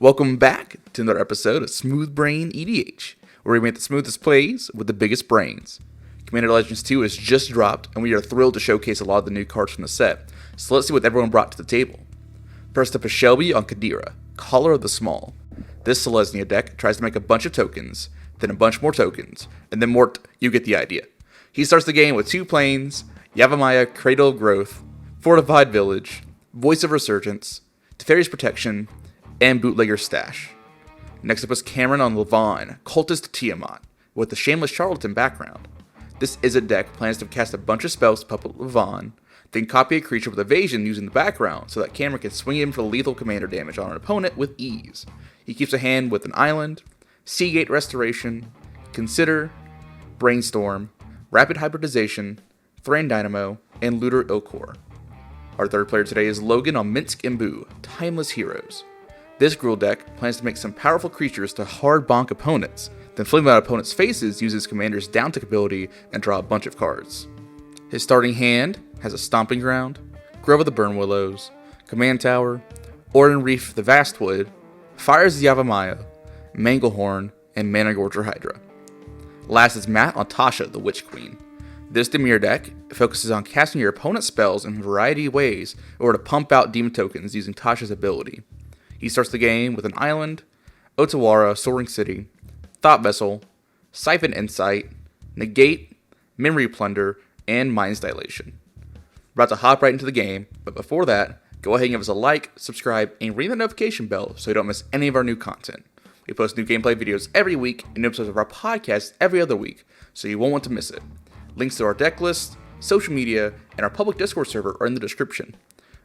Welcome back to another episode of SmoothBrainEDH, where we make the smoothest plays with the biggest brains. Commander Legends 2 has just dropped, and we are thrilled to showcase a lot of the new cards from the set, so let's see what everyone brought to the table. First up is Shelby on Cadira, Caller of the Small. This Selesnya deck tries to make a bunch of tokens, then a bunch more tokens, and then more you get the idea. He starts the game with 2 planes, Yavimaya, Cradle of Growth, Fortified Village, Voice of Resurgence, Teferi's Protection, and Bootlegger Stash. Next up is Cameron on Livaan, Cultist Tiamat, with the Shameless Charlatan background. This Izzet deck plans to cast a bunch of spells to puppet Livaan, then copy a creature with evasion using the background so that Cameron can swing in for lethal commander damage on an opponent with ease. He keeps a hand with an island, Seagate Restoration, Consider, Brainstorm, Rapid Hybridization, Thran Dynamo, and Looter Ilkor. Our third player today is Logan on Minsc Boo, Timeless Heroes. This Gruul deck plans to make some powerful creatures to hard bonk opponents, then flip them out opponents' faces, use his commander's down tick ability, and draw a bunch of cards. His starting hand has a Stomping Ground, Grove of the Burn Willows, Command Tower, Orin Reef the Vastwood, Fires the Yavimaya, Manglehorn, and Managorger Hydra. Last is Matt on Tasha, the Witch Queen. This Dimir deck focuses on casting your opponent's spells in a variety of ways in order to pump out demon tokens using Tasha's ability. He starts the game with an island, Otawara, Soaring City, Thought Vessel, Siphon Insight, Negate, Memory Plunder, and Mind's Dilation. We're about to hop right into the game, but before that, go ahead and give us a like, subscribe, and ring the notification bell so you don't miss any of our new content. We post new gameplay videos every week and new episodes of our podcast every other week, so you won't want to miss it. Links to our deck list, social media, and our public Discord server are in the description.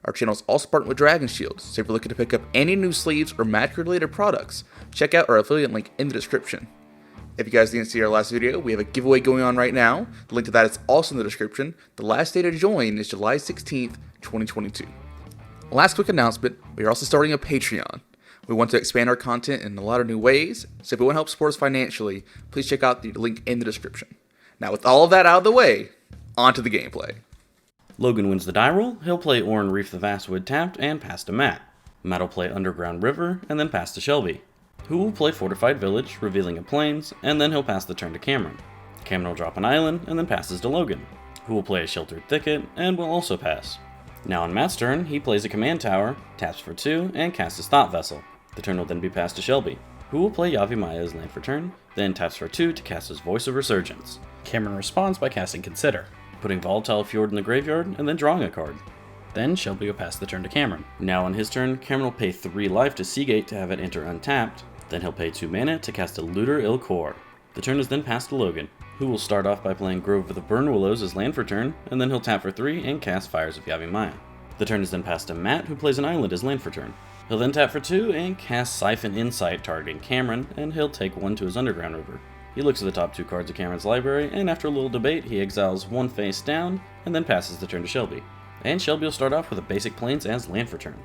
Our channel is also partnered with Dragon Shield, so if you're looking to pick up any new sleeves or Magic-related products, check out our affiliate link in the description. If you guys didn't see our last video, we have a giveaway going on right now. The link to that is also in the description. The last day to join is July 16th, 2022. Last quick announcement, we are also starting a Patreon. We want to expand our content in a lot of new ways, so if you want to help support us financially, please check out the link in the description. Now with all of that out of the way, on to the gameplay. Logan wins the die roll. He'll play Orin Reef the Vastwood tapped and pass to Matt. Matt will play Underground River and then pass to Shelby, who will play Fortified Village, revealing a plains, and then he'll pass the turn to Cameron. Cameron will drop an island and then passes to Logan, who will play a Sheltered Thicket and will also pass. Now on Matt's turn, he plays a Command Tower, taps for 2, and casts his Thought Vessel. The turn will then be passed to Shelby, who will play Yavimaya's land for turn, then taps for 2 to cast his Voice of Resurgence. Cameron responds by casting Consider, putting Volatile Fjord in the graveyard and then drawing a card. Then Shelby will pass the turn to Cameron. Now on his turn, Cameron will pay 3 life to Seagate to have it enter untapped, then he'll pay 2 mana to cast a Looter Ilkor. The turn is then passed to Logan, who will start off by playing Grove of the Burn Willows as land for turn, and then he'll tap for 3 and cast Fires of Yavimaya. The turn is then passed to Matt, who plays an island as land for turn. He'll then tap for 2 and cast Siphon Insight targeting Cameron, and he'll take 1 to his Underground River. He looks at the top 2 cards of Cameron's library, and after a little debate, he exiles 1 face down, and then passes the turn to Shelby. And Shelby will start off with a basic plains as land for turn.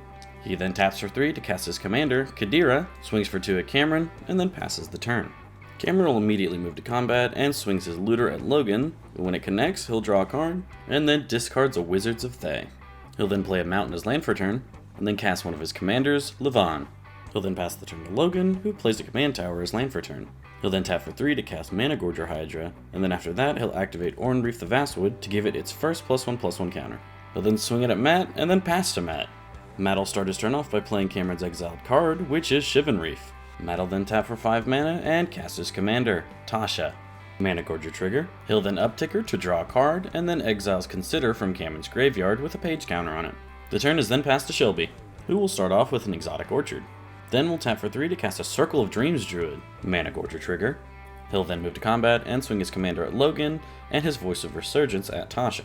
He then taps for 3 to cast his commander, Cadira, swings for 2 at Cameron, and then passes the turn. Cameron will immediately move to combat and swings his looter at Logan. When it connects, he'll draw a card, and then discards a Wizards of Thay. He'll then play a mountain as land for turn, and then cast one of his commanders, Livaan. He'll then pass the turn to Logan, who plays a command tower as land for turn. He'll then tap for 3 to cast Managorger Hydra, and then after that he'll activate Orin Reef the Vastwood to give it its first +1/+1 counter. He'll then swing it at Matt, and then pass to Matt. Matt will start his turn off by playing Cameron's exiled card, which is Shivan Reef. Matt will then tap for 5 mana and cast his commander, Tasha. Managorger trigger. He'll then uptick her to draw a card, and then exiles Consider from Cameron's graveyard with a page counter on it. The turn is then passed to Shelby, who will start off with an Exotic Orchard. Then we'll tap for 3 to cast a Circle of Dreams Druid, Managorger trigger. He'll then move to combat and swing his commander at Logan and his Voice of Resurgence at Tasha.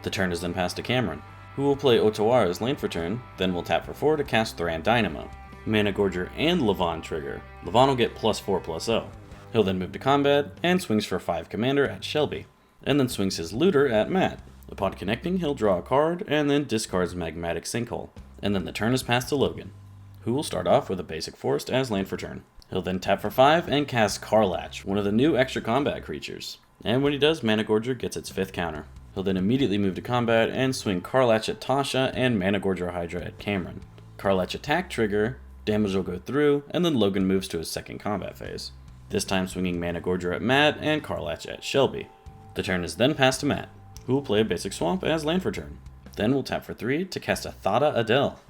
The turn is then passed to Cameron, who will play Otawara's land for turn, then will tap for 4 to cast Thran Dynamo, Managorger and Livaan trigger. Livaan will get +4/+0. He'll then move to combat and swings for 5 commander at Shelby, and then swings his looter at Matt. Upon connecting, he'll draw a card and then discards Magmatic Sinkhole. And then the turn is passed to Logan, who will start off with a basic forest as land for turn. He'll then tap for 5 and cast Karlach, one of the new extra combat creatures. And when he does, Managorger gets its 5th counter. He'll then immediately move to combat and swing Karlach at Tasha and Managorger Hydra at Cameron. Karlach attack trigger, damage will go through, and then Logan moves to his second combat phase. This time swinging Mana Gorger at Matt and Karlach at Shelby. The turn is then passed to Matt, who will play a basic swamp as land for turn. Then we'll tap for 3 to cast a Thada Adele.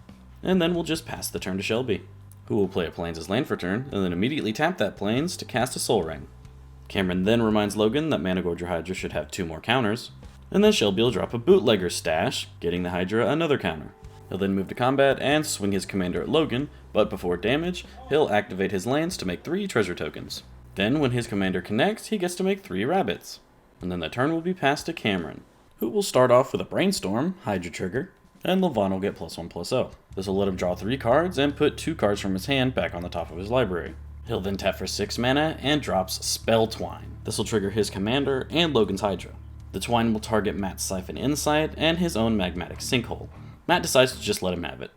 And then we'll just pass the turn to Shelby, who will play a Plains as land for turn, and then immediately tap that Plains to cast a Soul Ring. Cameron then reminds Logan that Mana Gorger Hydra should have 2 more counters, and then Shelby will drop a Bootlegger Stash, getting the Hydra another counter. He'll then move to combat and swing his commander at Logan, but before damage, he'll activate his lands to make 3 treasure tokens. Then when his commander connects, he gets to make 3 rabbits. And then the turn will be passed to Cameron, who will start off with a Brainstorm, Hydra trigger, and Livaan will get +1/+0. This will let him draw 3 cards and put 2 cards from his hand back on the top of his library. He'll then tap for 6 mana and drops Spell Twine. This will trigger his commander and Logan's Hydra. The Twine will target Matt's Siphon Insight and his own Magmatic Sinkhole. Matt decides to just let him have it.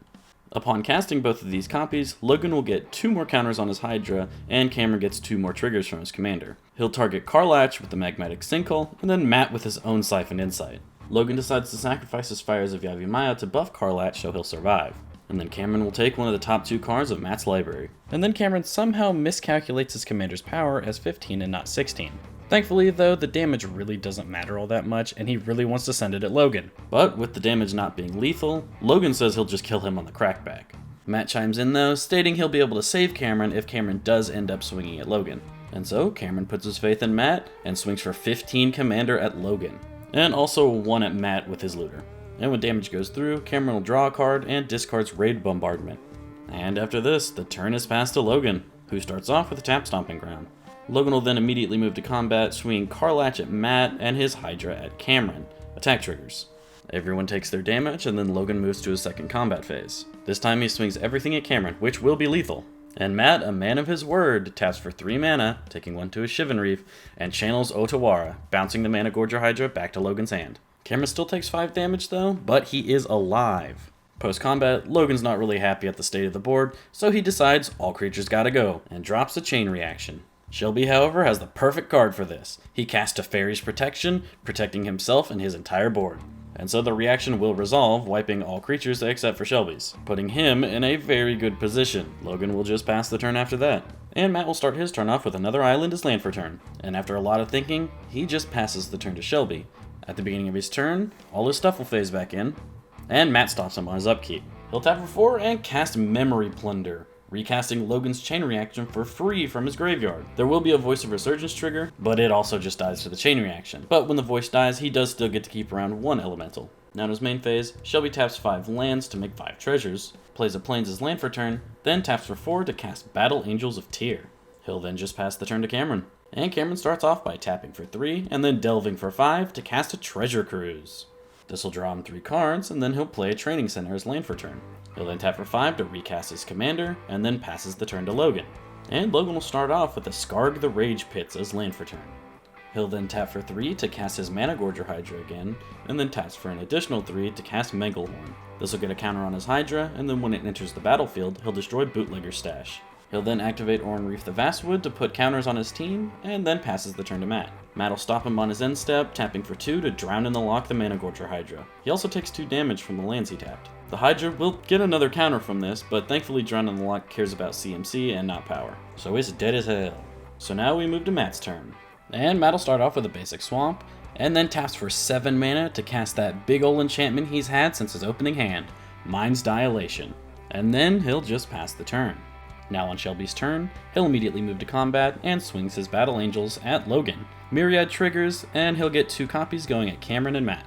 Upon casting both of these copies, Logan will get 2 more counters on his Hydra, and Cameron gets 2 more triggers from his commander. He'll target Karlach with the Magmatic Sinkhole, and then Matt with his own Siphon Insight. Logan decides to sacrifice his Fires of Yavimaya to buff Karlach so he'll survive. And then Cameron will take one of the top 2 cards of Matt's library. And then Cameron somehow miscalculates his commander's power as 15 and not 16. Thankfully, though, the damage really doesn't matter all that much, and he really wants to send it at Logan. But with the damage not being lethal, Logan says he'll just kill him on the crackback. Matt chimes in though, stating he'll be able to save Cameron if Cameron does end up swinging at Logan. And so, Cameron puts his faith in Matt and swings for 15 commander at Logan. And also 1 at Matt with his looter. And when damage goes through, Cameron will draw a card and discards Raid Bombardment. And after this, the turn is passed to Logan, who starts off with a tap Stomping Ground. Logan will then immediately move to combat, swinging Karlach at Matt and his Hydra at Cameron. Attack triggers. Everyone takes their damage, and then Logan moves to his second combat phase. This time he swings everything at Cameron, which will be lethal. And Matt, a man of his word, taps for 3 mana, taking 1 to his Shivan Reef, and channels Otawara, bouncing the Mana Gorger Hydra back to Logan's hand. Cameron still takes 5 damage though, but he is alive. Post-combat, Logan's not really happy at the state of the board, so he decides all creatures gotta go, and drops a Chain Reaction. Shelby, however, has the perfect card for this. He casts Teferi's Protection, protecting himself and his entire board. And so the reaction will resolve, wiping all creatures except for Shelby's, putting him in a very good position. Logan will just pass the turn after that. And Matt will start his turn off with another island as land for turn. And after a lot of thinking, he just passes the turn to Shelby. At the beginning of his turn, all his stuff will phase back in, and Matt stops him on his upkeep. He'll tap for 4 and cast Memory Plunder, recasting Logan's Chain Reaction for free from his graveyard. There will be a Voice of Resurgence trigger, but it also just dies to the Chain Reaction. But when the voice dies, he does still get to keep around 1 elemental. Now in his main phase, Shelby taps 5 lands to make 5 treasures, plays a Plains as land for turn, then taps for 4 to cast Battle Angels of Tyr. He'll then just pass the turn to Cameron. And Cameron starts off by tapping for 3, and then delving for 5 to cast a Treasure Cruise. This will draw him 3 cards, and then he'll play a Training Center as land for turn. He'll then tap for 5 to recast his commander, and then passes the turn to Logan. And Logan will start off with a Skarg the Rage Pits as land for turn. He'll then tap for 3 to cast his Mana Gorger Hydra again, and then taps for an additional 3 to cast Mengelhorn. This will get a counter on his Hydra, and then when it enters the battlefield, he'll destroy Bootlegger's Stash. He'll then activate Reef the Vastwood to put counters on his team, and then passes the turn to Matt. Matt will stop him on his end step, tapping for 2 to drown in the lock the Mana Gorger Hydra. He also takes 2 damage from the lands he tapped. The Hydra will get another counter from this, but thankfully Drown in the Lock cares about CMC and not power, so it's dead as hell. So now we move to Matt's turn. And Matt will start off with a basic swamp, and then taps for 7 mana to cast that big ol' enchantment he's had since his opening hand, Mind's Dilation. And then he'll just pass the turn. Now on Shelby's turn, he'll immediately move to combat and swings his Battle Angels at Logan. Myriad triggers, and he'll get 2 copies going at Cameron and Matt.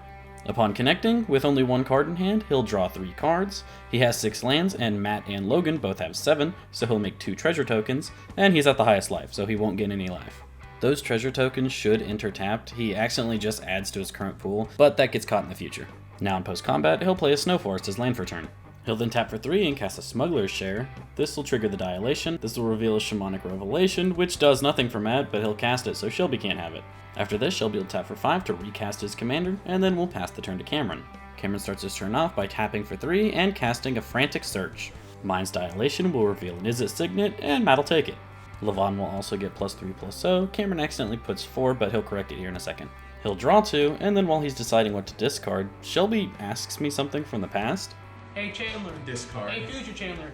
Upon connecting, with only 1 card in hand, he'll draw 3 cards. He has 6 lands, and Matt and Logan both have 7, so he'll make 2 treasure tokens, and he's at the highest life, so he won't get any life. Those treasure tokens should enter tapped. He accidentally just adds to his current pool, but that gets caught in the future. Now in post-combat, he'll play a Snow Forest as land for turn. He'll then tap for 3 and cast a Smuggler's Share. This will trigger the Dilation. This will reveal a Shamanic Revelation, which does nothing for Matt, but he'll cast it so Shelby can't have it. After this, Shelby will tap for 5 to recast his commander, and then we'll pass the turn to Cameron. Cameron starts his turn off by tapping for 3 and casting a Frantic Search. Mind's Dilation will reveal an Izzet Signet, and Matt will take it. Livaan will also get +3/+0. Cameron accidentally puts 4, but he'll correct it here in a second. He'll draw 2, and then while he's deciding what to discard, Shelby asks me something from the past. Hey Chandler. Discard. Hey future Chandler.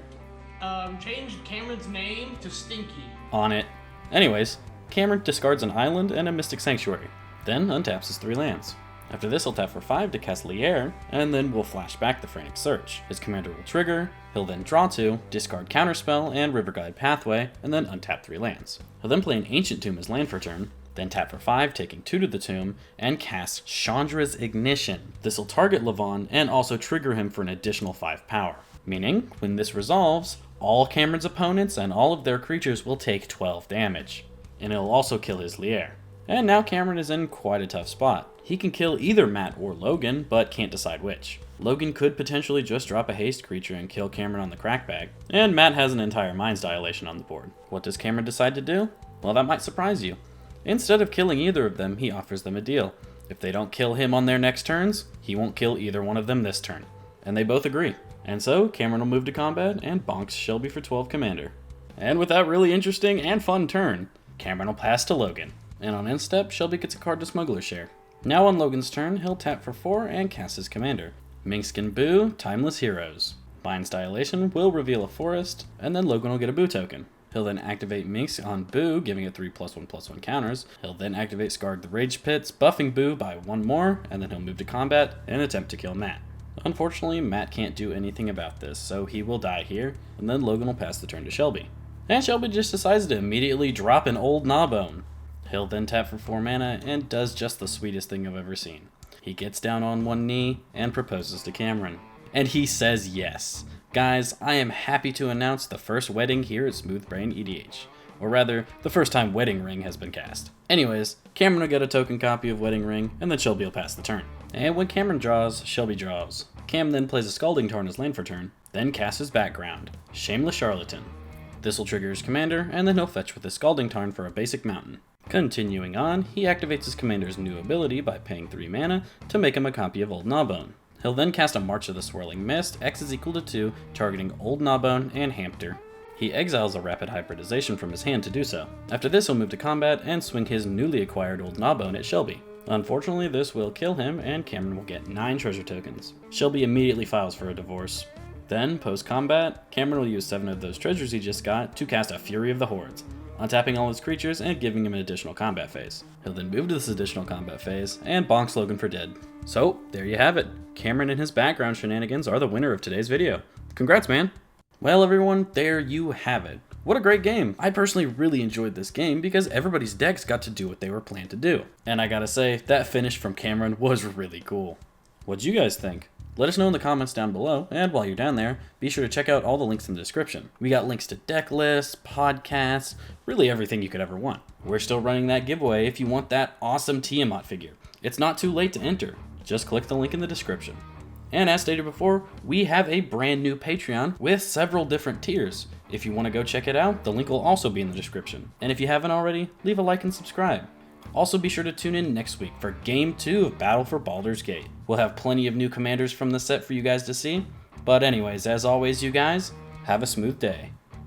Change Cameron's name to Stinky. On it. Anyways, Cameron discards an island and a Mystic Sanctuary, then untaps his 3 lands. After this, he'll tap for 5 to cast Lier, and then we'll flash back the Frantic Search. His commander will trigger, he'll then draw 2, discard Counterspell and River Guide Pathway, and then untap 3 lands. He'll then play an Ancient Tomb as land for turn, then tap for 5, taking 2 to the tomb, and cast Chandra's Ignition. This will target Livaan and also trigger him for an additional 5 power. Meaning, when this resolves, all Cameron's opponents and all of their creatures will take 12 damage. And it'll also kill his Lier. And now Cameron is in quite a tough spot. He can kill either Matt or Logan, but can't decide which. Logan could potentially just drop a haste creature and kill Cameron on the crackbag, and Matt has an entire Mind's Dilation on the board. What does Cameron decide to do? Well, that might surprise you. Instead of killing either of them, he offers them a deal. If they don't kill him on their next turns, he won't kill either one of them this turn. And they both agree. And so, Cameron will move to combat and bonks Shelby for 12 commander. And with that really interesting and fun turn, Cameron will pass to Logan. And on end step, Shelby gets a card to Smuggler's Share. Now on Logan's turn, he'll tap for 4 and cast his commander. Minsc Boo, Timeless Heroes. Mind's Dilation will reveal a forest, and then Logan will get a Boo token. He'll then activate Minsc on Boo, giving it 3+1/+1 counters. He'll then activate Scarred the Rage Pits, buffing Boo by 1 more, and then he'll move to combat and attempt to kill Matt. Unfortunately, Matt can't do anything about this, so he will die here, and then Logan will pass the turn to Shelby. And Shelby just decides to immediately drop an old Gnawbone. He'll then tap for 4 mana and does just the sweetest thing I've ever seen. He gets down on one knee and proposes to Cameron. And he says yes. Guys, I am happy to announce the first wedding here at SmoothBrainEDH. Or rather, the first time Wedding Ring has been cast. Anyways, Cameron will get a token copy of Wedding Ring, and then Shelby will pass the turn. And when Cameron draws, Shelby draws. Cam then plays a Scalding Tarn as land for turn, then casts his background, Shameless Charlatan. This will trigger his commander, and then he'll fetch with his Scalding Tarn for a basic mountain. Continuing on, he activates his commander's new ability by paying 3 mana to make him a copy of Old Gnawbone. He'll then cast a March of the Swirling Mist, X is equal to 2, targeting Old Gnawbone and Hamter. He exiles a Rapid Hybridization from his hand to do so. After this, he'll move to combat and swing his newly acquired Old Gnawbone at Shelby. Unfortunately, this will kill him, and Cameron will get 9 treasure tokens. Shelby immediately files for a divorce. Then, post-combat, Cameron will use 7 of those treasures he just got to cast a Fury of the Hordes, untapping all his creatures and giving him an additional combat phase. He'll then move to this additional combat phase and bonks Logan for dead. So, there you have it. Cameron and his background shenanigans are the winner of today's video. Congrats, man! Well, everyone, there you have it. What a great game! I personally really enjoyed this game because everybody's decks got to do what they were planned to do. And I gotta say, that finish from Cameron was really cool. What'd you guys think? Let us know in the comments down below, and while you're down there, be sure to check out all the links in the description. We got links to deck lists, podcasts, really everything you could ever want. We're still running that giveaway if you want that awesome Tiamat figure. It's not too late to enter. Just click the link in the description. And as stated before, we have a brand new Patreon with several different tiers. If you want to go check it out, the link will also be in the description. And if you haven't already, leave a like and subscribe. Also be sure to tune in next week for Game 2 of Battle for Baldur's Gate. We'll have plenty of new commanders from the set for you guys to see. But anyways, as always, you guys, have a smooth day.